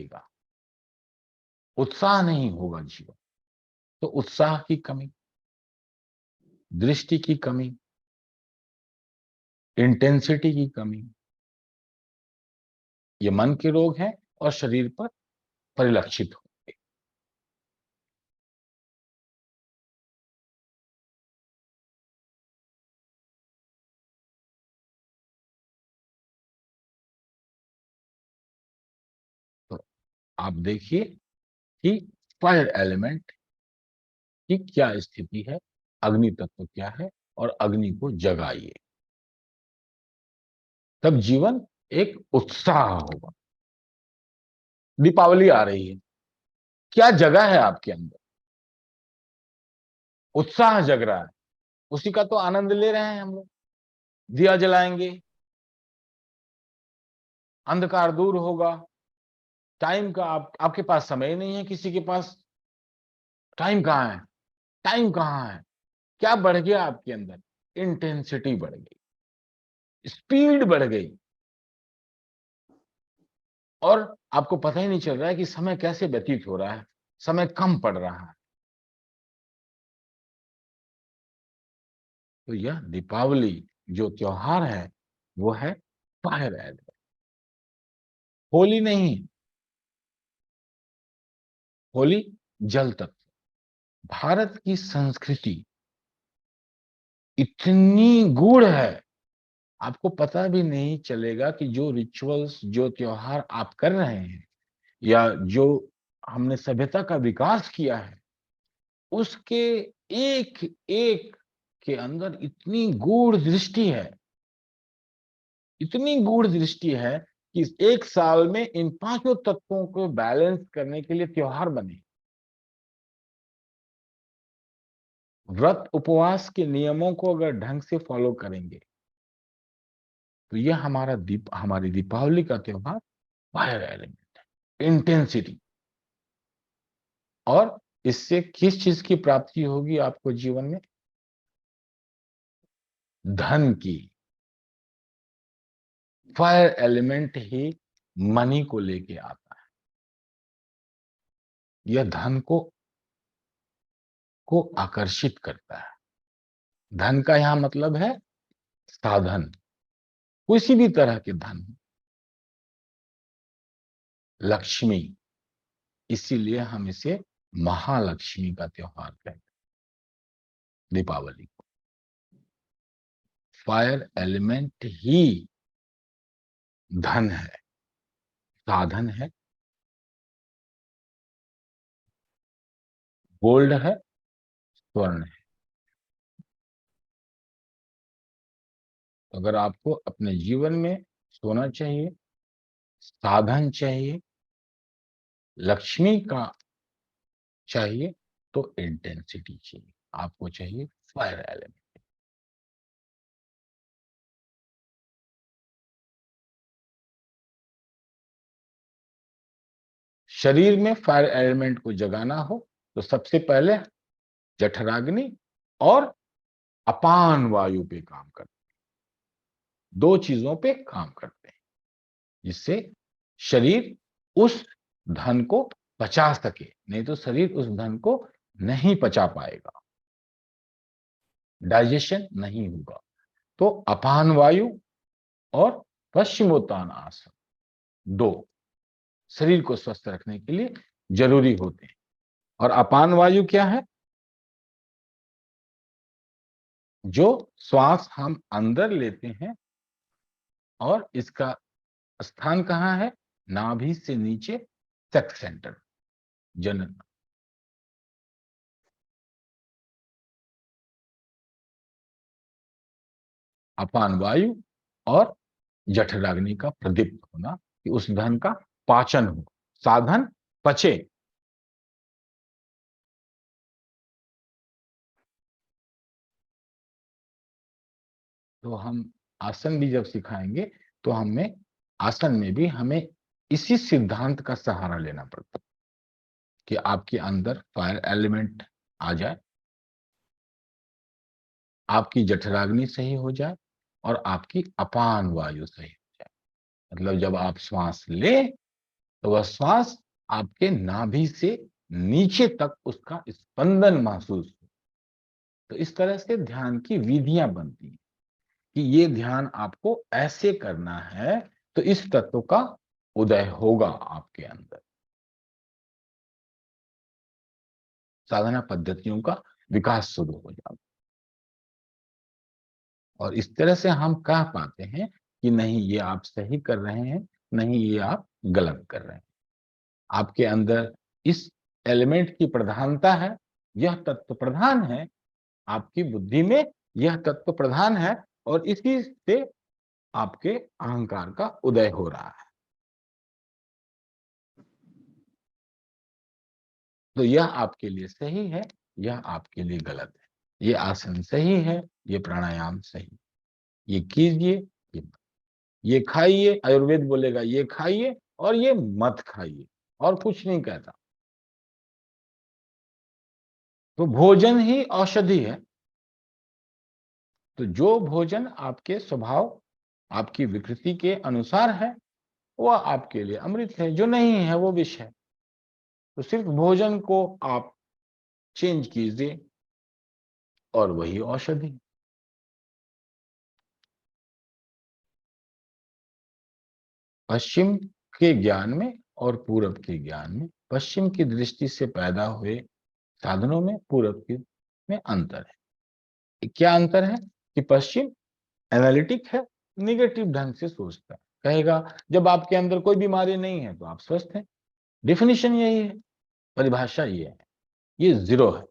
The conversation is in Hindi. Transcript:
लगेगा, उत्साह नहीं होगा जीवन। तो उत्साह की कमी, दृष्टि की कमी, इंटेंसिटी की कमी, ये मन के रोग हैं और शरीर पर परिलक्षित होंगे। तो आप देखिए कि फायर एलिमेंट की क्या स्थिति है, अग्नि तत्व क्या है, और अग्नि को जगाइए, तब जीवन एक उत्साह होगा। दीपावली आ रही है, क्या जगह है आपके अंदर? उत्साह जग रहा है, उसी का तो आनंद ले रहे हैं हम लोग। दिया जलाएंगे, अंधकार दूर होगा। टाइम का आपके पास समय नहीं है, किसी के पास टाइम कहाँ है? टाइम कहाँ है? क्या बढ़ गया आपके अंदर? इंटेंसिटी बढ़ गई, स्पीड बढ़ गई, और आपको पता ही नहीं चल रहा है कि समय कैसे व्यतीत हो रहा है, समय कम पड़ रहा है। तो यह दीपावली जो त्योहार है वो है फायर एलिमेंट। होली नहीं, होली जल तत्व। भारत की संस्कृति इतनी गूढ़ है, आपको पता भी नहीं चलेगा कि जो रिचुअल्स, जो त्योहार आप कर रहे हैं, या जो हमने सभ्यता का विकास किया है, उसके एक एक के अंदर इतनी गूढ़ दृष्टि है, इतनी गूढ़ दृष्टि है कि एक साल में इन पांचों तत्वों को बैलेंस करने के लिए त्योहार बने। व्रत उपवास के नियमों को अगर ढंग से फॉलो करेंगे तो यह हमारी दीपावली का त्योहार फायर एलिमेंट है, इंटेंसिटी। और इससे किस चीज की प्राप्ति होगी आपको जीवन में? धन की। फायर एलिमेंट ही मनी को लेके आता है। यह धन को आकर्षित करता है। धन का यहां मतलब है साधन, किसी भी तरह के धन, लक्ष्मी। इसीलिए हम इसे महालक्ष्मी का त्योहार कहते हैं, दीपावली को। फायर एलिमेंट ही धन है, साधन है, गोल्ड है, स्वर्ण है। तो अगर आपको अपने जीवन में सोना चाहिए, साधन चाहिए, लक्ष्मी का चाहिए, तो इंटेंसिटी चाहिए, आपको चाहिए फायर एलिमेंट। शरीर में फायर एलिमेंट को जगाना हो तो सबसे पहले जठराग्नि और अपान वायु पे काम करते हैं, दो चीजों पे काम करते हैं, जिससे शरीर उस धन को पचा सके। नहीं तो शरीर उस धन को नहीं पचा पाएगा, डाइजेशन नहीं होगा। तो अपान वायु और पश्चिमोत्तान आसन, दो शरीर को स्वस्थ रखने के लिए जरूरी होते हैं। और अपान वायु क्या है? जो श्वास हम अंदर लेते हैं, और इसका स्थान कहां है? नाभि से नीचे, सेक्स सेंटर, जनन। अपान वायु और जठराग्नि का प्रदीप्त होना, कि उस धन का पाचन हो, साधन पचे। तो हम आसन भी जब सिखाएंगे तो हमें आसन में भी हमें इसी सिद्धांत का सहारा लेना पड़ता है कि आपके अंदर फायर एलिमेंट आ जाए, आपकी जठराग्नि सही हो जाए, और आपकी अपान वायु सही हो जाए। मतलब जब आप श्वास ले तो वह श्वास आपके नाभि से नीचे तक उसका स्पंदन महसूस हो। तो इस तरह से ध्यान की विधियां बनती हैं कि ये ध्यान आपको ऐसे करना है, तो इस तत्व का उदय होगा आपके अंदर। साधना पद्धतियों का विकास शुरू हो जाता, और इस तरह से हम कह पाते हैं कि नहीं ये आप सही कर रहे हैं, नहीं ये आप गलत कर रहे हैं। आपके अंदर इस एलिमेंट की प्रधानता है, यह तत्व प्रधान है, आपकी बुद्धि में यह तत्व प्रधान है, और इसी से आपके अहंकार का उदय हो रहा है। तो यह आपके लिए सही है, यह आपके लिए गलत है। ये आसन सही है, ये प्राणायाम सही है। ये कीजिए, ये खाइए, आयुर्वेद बोलेगा ये खाइए और ये मत खाइए, और कुछ नहीं कहता। तो भोजन ही औषधि है। तो जो भोजन आपके स्वभाव, आपकी विकृति के अनुसार है, वह आपके लिए अमृत है, जो नहीं है वो विष है। तो सिर्फ भोजन को आप चेंज कीजिए और वही औषधि। पश्चिम के ज्ञान में और पूरब के ज्ञान में, पश्चिम की दृष्टि से पैदा हुए साधनों में पूरब की में अंतर है। क्या अंतर है कि पश्चिम एनालिटिक है, निगेटिव ढंग से सोचता है, कहेगा जब आपके अंदर कोई बीमारी नहीं है तो आप स्वस्थ हैं। डेफिनेशन यही है, परिभाषा ये है, ये जीरो है।